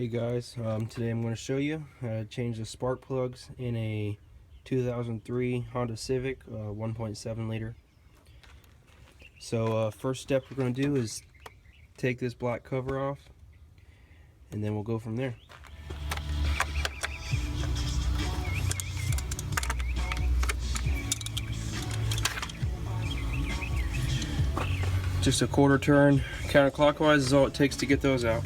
Hey guys, today I'm going to show you how to change the spark plugs in a 2003 Honda Civic 1.7 liter. So first step we're going to do is take this black cover off, and then we'll go from there. Just a quarter turn counterclockwise is all it takes to get those out.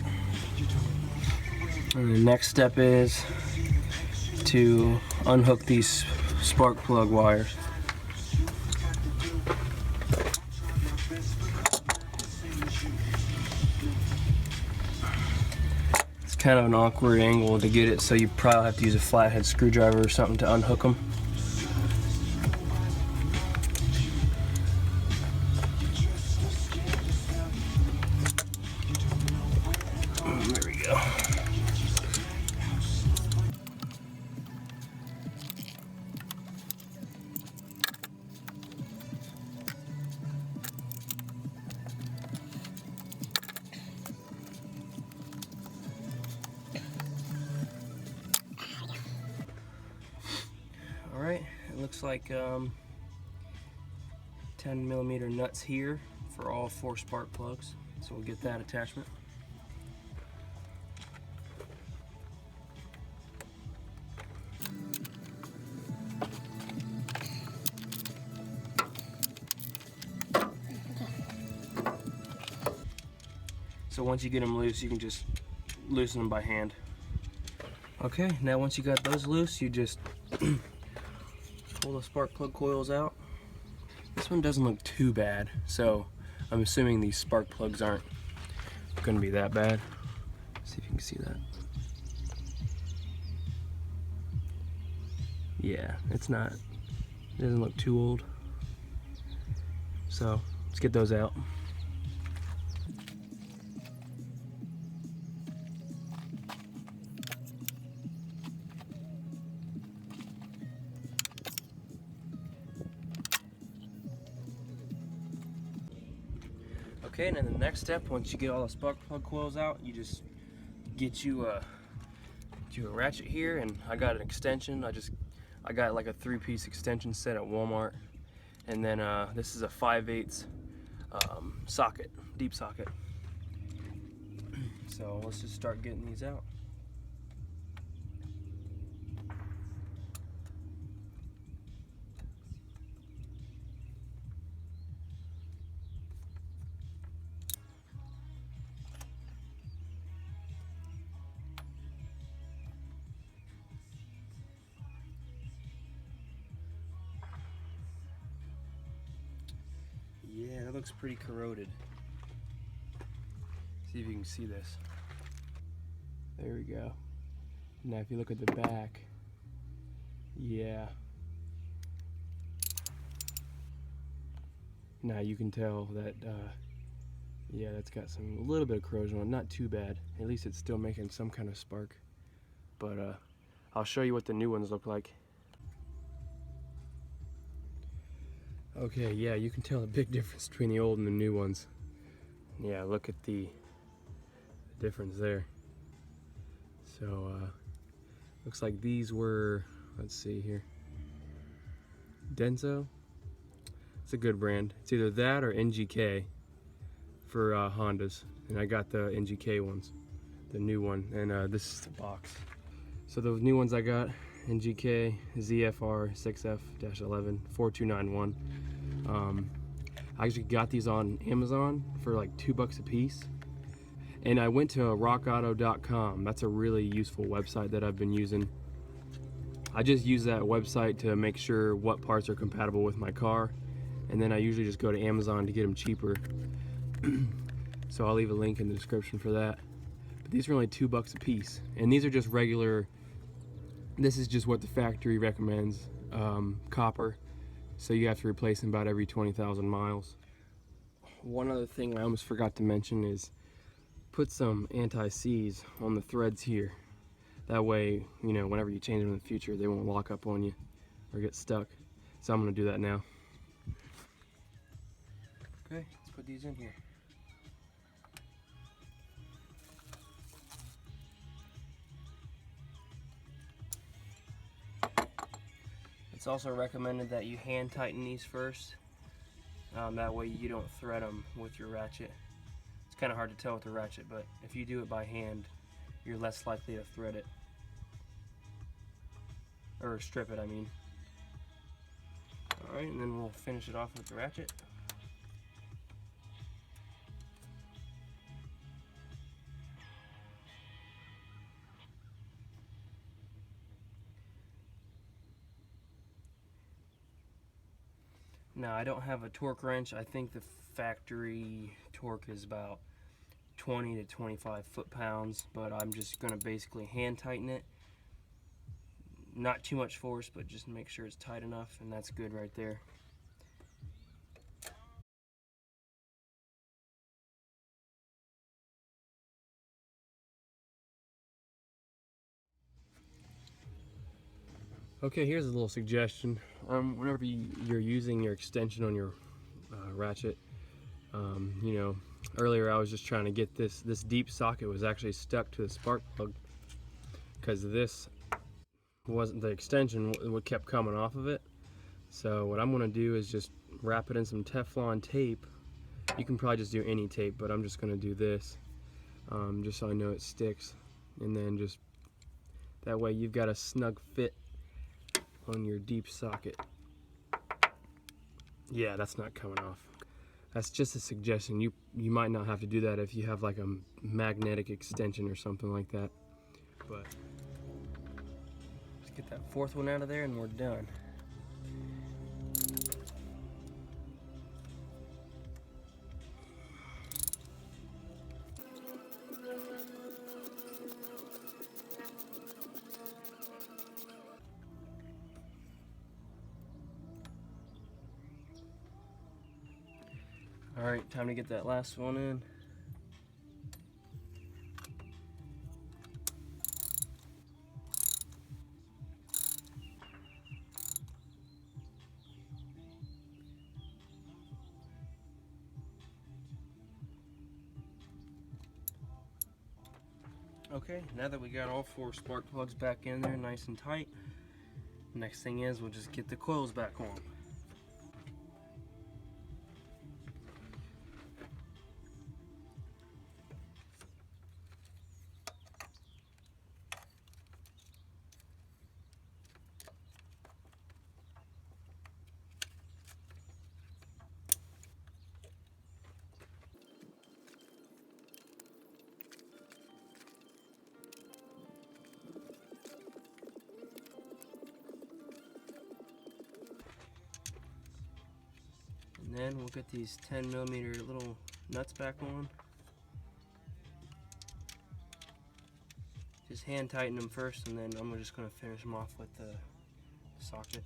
And the next step is to unhook these spark plug wires. It's kind of an awkward angle to get it, so you probably have to use a flathead screwdriver or something to unhook them. There we go. Alright, it looks like 10mm nuts here for all 4 spark plugs, so we'll get that attachment. So once you get them loose, you can just loosen them by hand. Okay, now once you got those loose, you just pull the spark plug coils out. This one doesn't look too bad, so I'm assuming these spark plugs aren't going to be that bad. Let's see if you can see that. Yeah, it's not. It doesn't look too old. So let's get those out. Okay, and then the next step, once you get all the spark plug coils out, you just get you a ratchet here, and I got an extension. I got like a 3-piece extension set at Walmart, and then this is a 5/8 socket, deep socket. So let's just start getting these out. Yeah, that looks pretty corroded. See if you can see this. There we go. Now if you look at the back, yeah. Now you can tell that, yeah, that's got a little bit of corrosion on it. Not too bad. At least it's still making some kind of spark. But I'll show you what the new ones look like. Okay, yeah, you can tell a big difference between the old and the new ones. Yeah, look at the difference there. So, looks like these were, let's see here, Denso. It's a good brand. It's either that or NGK for Hondas. And I got the NGK ones, the new one, and this is the box. So those new ones I got, NGK ZFR 6F-11 4291. I actually got these on Amazon for like $2 a piece, and I went to rockauto.com. That's a really useful website that I've been using. I just use that website to make sure what parts are compatible with my car, and then I usually just go to Amazon to get them cheaper. So I'll leave a link in the description for that. But these are only $2 a piece, and these are just regular. This is just what the factory recommends, copper. So you have to replace them about every 20,000 miles. One other thing I almost forgot to mention is put some anti-seize on the threads here. That way, you know, whenever you change them in the future, they won't lock up on you or get stuck. So I'm gonna do that now. Okay, let's put these in here. It's also recommended that you hand tighten these first. That way you don't thread them with your ratchet. It's kind of hard to tell with the ratchet, but if you do it by hand, you're less likely to thread it. Or strip it, I mean. Alright, and then we'll finish it off with the ratchet. Now, I don't have a torque wrench. I think the factory torque is about 20 to 25 foot-pounds, but I'm just going to basically hand tighten it. Not too much force, but just make sure it's tight enough, and that's good right there. Okay, here's a little suggestion. Whenever you're using your extension on your ratchet, you know, earlier I was just trying to get this deep socket was actually stuck to the spark plug because this wasn't the extension, what kept coming off of it. So what I'm going to do is just wrap it in some Teflon tape. You can probably just do any tape, but I'm just going to do this just so I know it sticks, and then just that way you've got a snug fit on your deep socket. Yeah, that's not coming off. That's just a suggestion. You might not have to do that if you have like a magnetic extension or something like that. But let's get that fourth one out of there and we're done. Alright, time to get that last one in. Okay, now that we got all 4 spark plugs back in there nice and tight, next thing is we'll just get the coils back on. And then we'll get these 10mm little nuts back on. Just hand tighten them first, and then I'm just going to finish them off with the socket.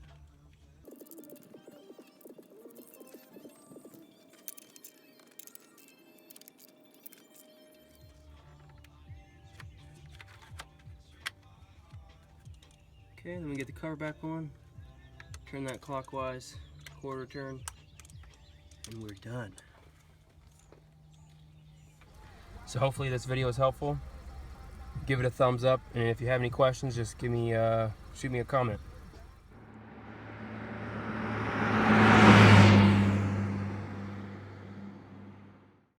Okay, then we get the cover back on, turn that clockwise, quarter turn, and we're done. So hopefully this video is helpful. Give it a thumbs up, and if you have any questions, just shoot me a comment.